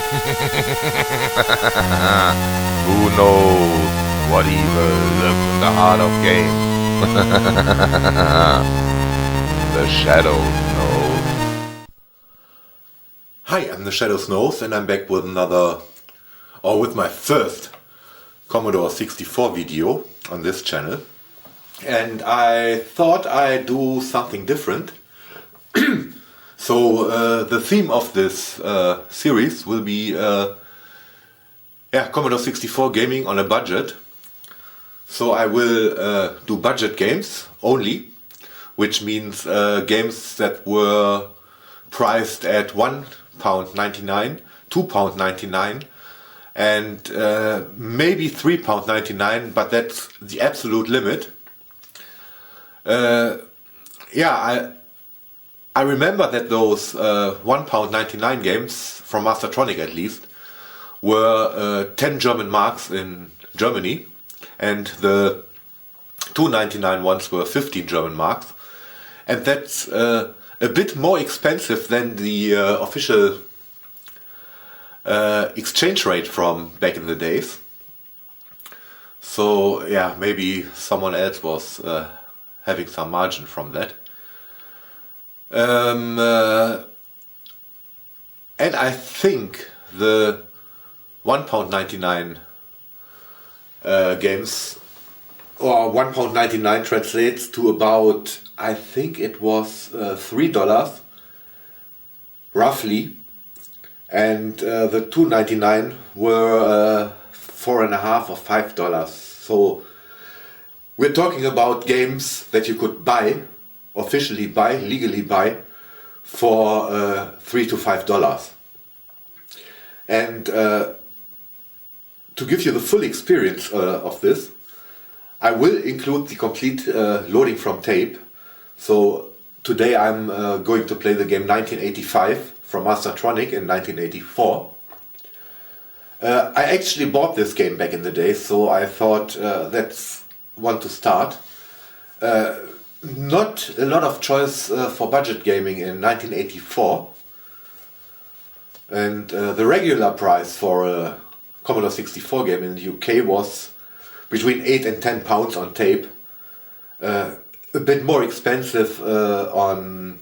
Who knows what evil lives in the heart of games? The Shadow knows. Hi, I'm the Shadow Knows, and I'm back with with my first Commodore 64 video on this channel. And I thought I'd do something different. So the theme of this series will be Commodore 64 gaming on a budget. So I will do budget games only, which means games that were priced at £1.99, £2.99, and maybe £3.99, but that's the absolute limit. I remember that those £1.99 games, from Mastertronic at least, were 10 German marks in Germany, and the £2.99 ones were 15 German marks, and that's a bit more expensive than the official exchange rate from back in the days. So yeah, maybe someone else was having some margin from that. And I think the £1.99 games, or £1.99 translates to about, I think it was $3 roughly, and the $2.99 were $4.50 or $5. So we're talking about games that you could buy, officially buy, legally buy, for $3 to $5. And to give you the full experience of this, I will include the complete loading from tape. So today I'm going to play the game 1985 from Mastertronic in 1984. I actually bought this game back in the day, so I thought that's one to start. Not a lot of choice for budget gaming in 1984. And the regular price for a Commodore 64 game in the UK was between £8 and £10 on tape. A bit more expensive on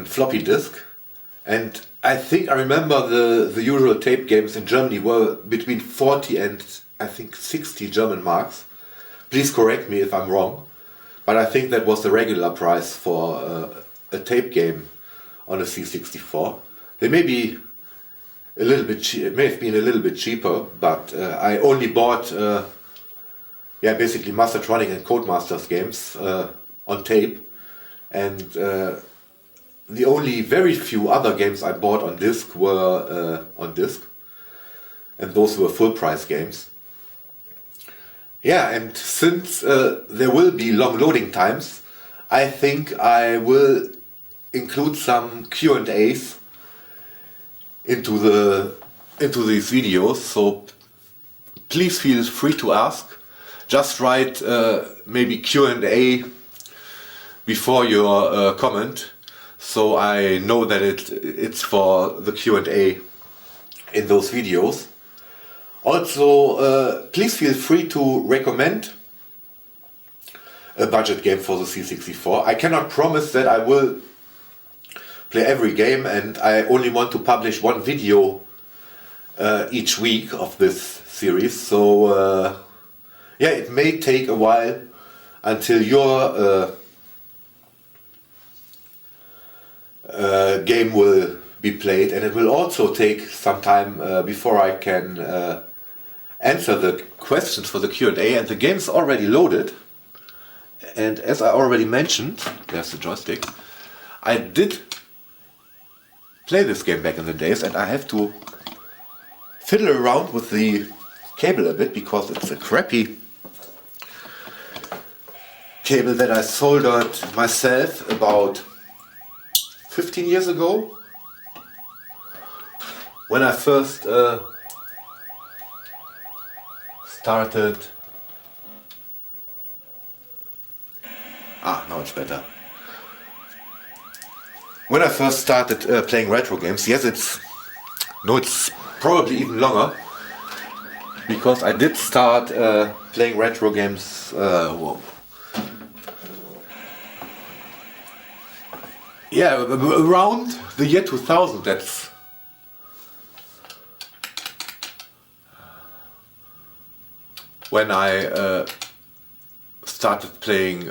floppy disk. And I think I remember the usual tape games in Germany were between 40 and I think 60 German marks. Please correct me if I'm wrong, but I think that was the regular price for a tape game on a C64. They may be a little bit it may have been a little bit cheaper, but I only bought basically Mastertronic and Codemasters games on tape, and the only very few other games I bought on disc were on disc, and those were full price games. Yeah, and since there will be long loading times, I think I will include some Q&As into these videos, so please feel free to ask. Just write maybe Q&A before your comment, so I know that it's for the Q&A in those videos. Also, please feel free to recommend a budget game for the C64. I cannot promise that I will play every game, and I only want to publish one video each week of this series. So it may take a while until your game will be played, and it will also take some time before I can answer the questions for the Q&A, and the game's already loaded. And as I already mentioned, there's the joystick, I did play this game back in the days, and I have to fiddle around with the cable a bit because it's a crappy cable that I soldered myself about 15 years ago when I first started. Now it's better. when I first started playing retro games, yes, it's probably even longer, because I did start playing retro games. Around the year 2000. That's when I started playing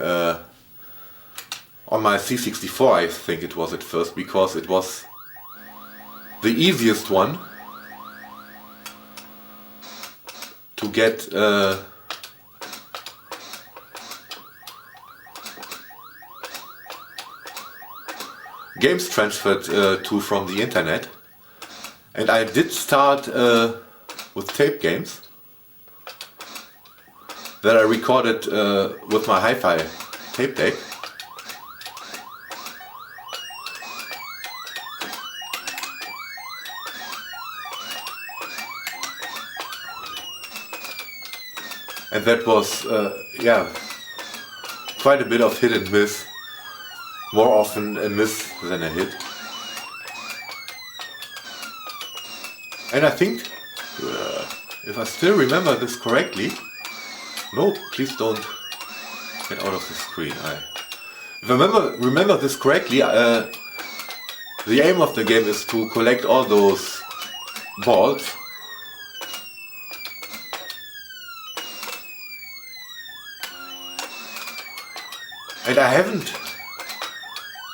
on my C64, I think it was at first, because it was the easiest one to get games transferred to from the internet. And I did start with tape games that I recorded with my hi-fi tape deck. And that was, quite a bit of hit and miss. More often a miss than a hit. And I think, if I still remember this correctly, no, please don't get out of the screen. If I remember this correctly, the aim of the game is to collect all those balls. And I haven't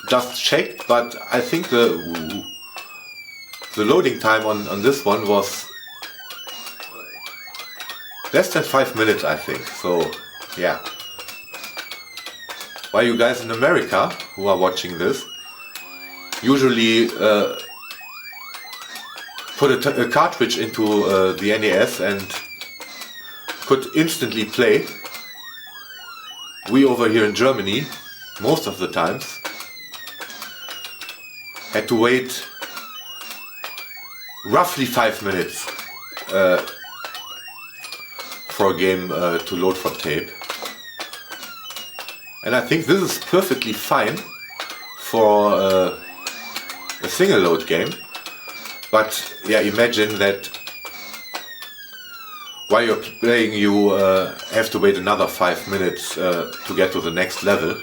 just checked, but I think the loading time on this one was less than 5 minutes, I think. So, yeah. While you guys in America who are watching this usually put a cartridge into the NES and could instantly play, we over here in Germany, most of the times, had to wait roughly 5 minutes for a game to load from tape. And I think this is perfectly fine for a single load game. But yeah, imagine that while you're playing you have to wait another 5 minutes to get to the next level.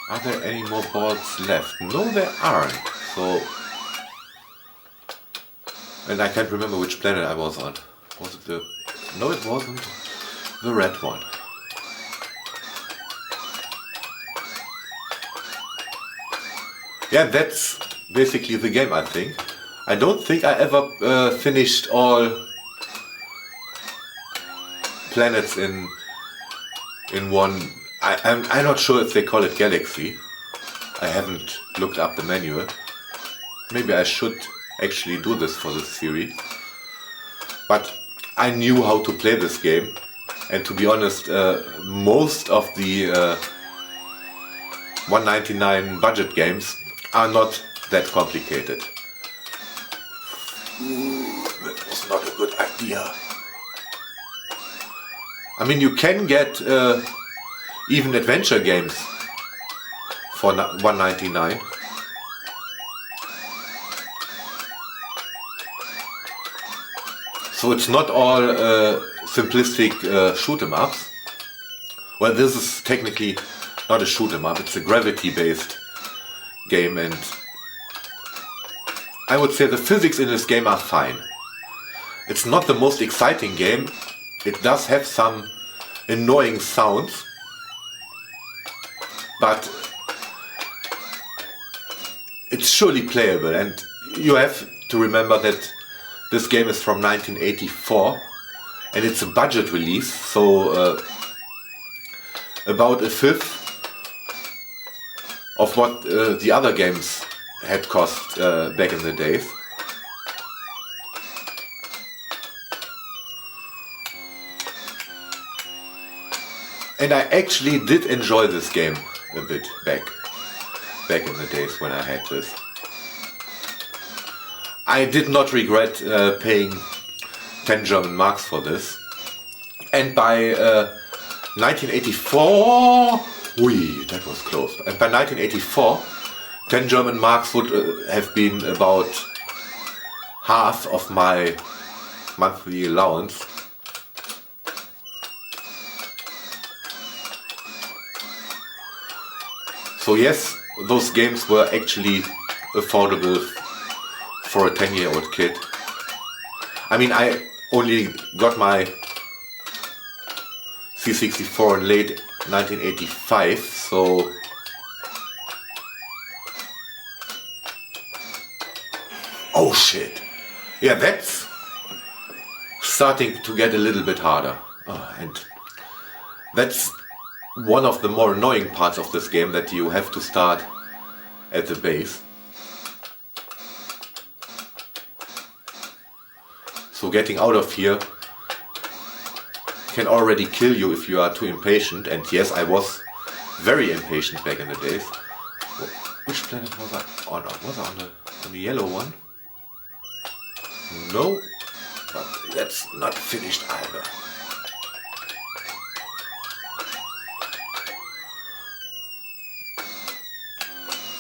Are there any more balls left? No, there aren't. So, and I can't remember which planet I was on. Was it the... No, it wasn't the red one. Yeah, that's basically the game, I think. I don't think I ever finished all planets in one. I'm not sure if they call it Galaxy. I haven't looked up the manual. Maybe I should actually do this for this series. But I knew how to play this game, and to be honest, most of the 199 budget games are not that complicated. That was not a good idea. I mean, you can get even adventure games for 199. So it's not all simplistic shoot 'em ups. Well, this is technically not a shoot 'em up, it's a gravity-based game, and I would say the physics in this game are fine. It's not the most exciting game. It does have some annoying sounds, but it's surely playable, and you have to remember that this game is from 1984 and it's a budget release, so about a fifth of what the other games had cost back in the days. And I actually did enjoy this game a bit back in the days when I had this. I did not regret paying 10 German marks for this. And by 1984, that was close. And by 1984, 10 German marks would have been about half of my monthly allowance. So yes, those games were actually affordable for a 10-year-old kid. I mean, I only got my C64 in late 1985, so oh shit. Yeah, that's starting to get a little bit harder. And that's one of the more annoying parts of this game, that you have to start at the base. So getting out of here can already kill you if you are too impatient. And yes, I was very impatient back in the days. Which planet was I on? Was I on the yellow one? No, but that's not finished either.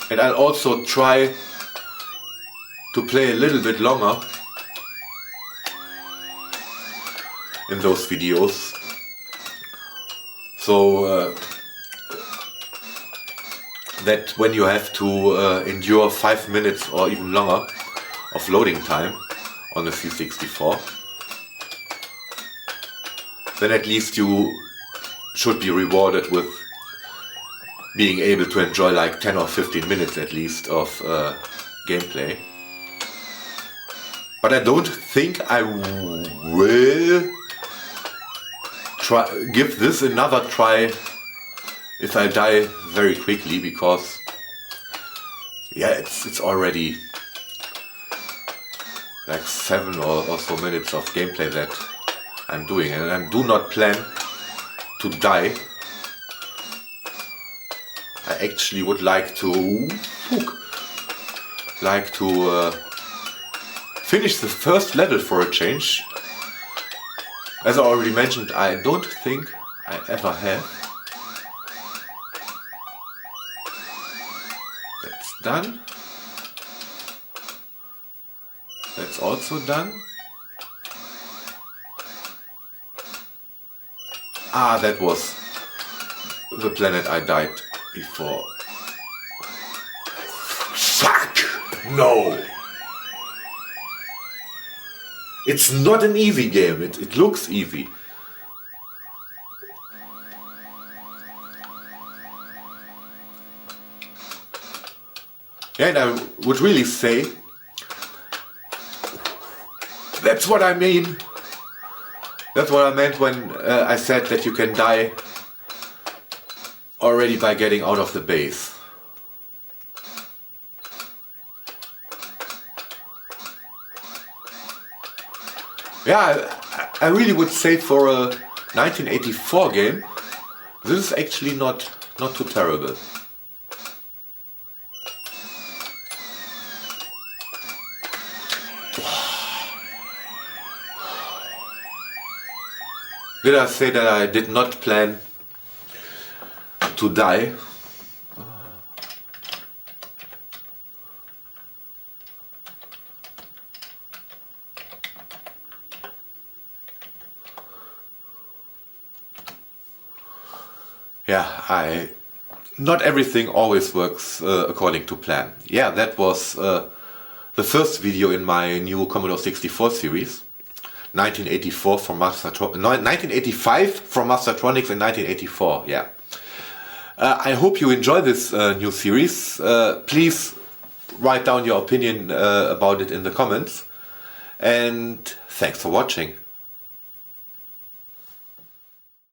And I'll also try to play a little bit longer in those videos. So that when you have to endure 5 minutes or even longer of loading time on the C64, then at least you should be rewarded with being able to enjoy like 10 or 15 minutes at least of gameplay. But I don't think I will give this another try if I die very quickly, because yeah, it's already like 7 or so minutes of gameplay that I'm doing, and I do not plan to die. I actually would like to finish the first level for a change. As I already mentioned, I don't think I ever have. That's done. That's also done. Ah, that was the planet I died before. Fuck! No! It's not an easy game. It looks easy. Yeah, and I would really say that's what I mean. That's what I meant when I said that you can die already by getting out of the base. Yeah, I really would say for a 1984 game, this is actually not too terrible. Did I say that I did not plan to die? Yeah, not everything always works according to plan. Yeah, that was the first video in my new Commodore 64 series. 1984 from 1985 from Mastertronics in 1984. Yeah. I hope you enjoy this new series. Please write down your opinion about it in the comments. And thanks for watching.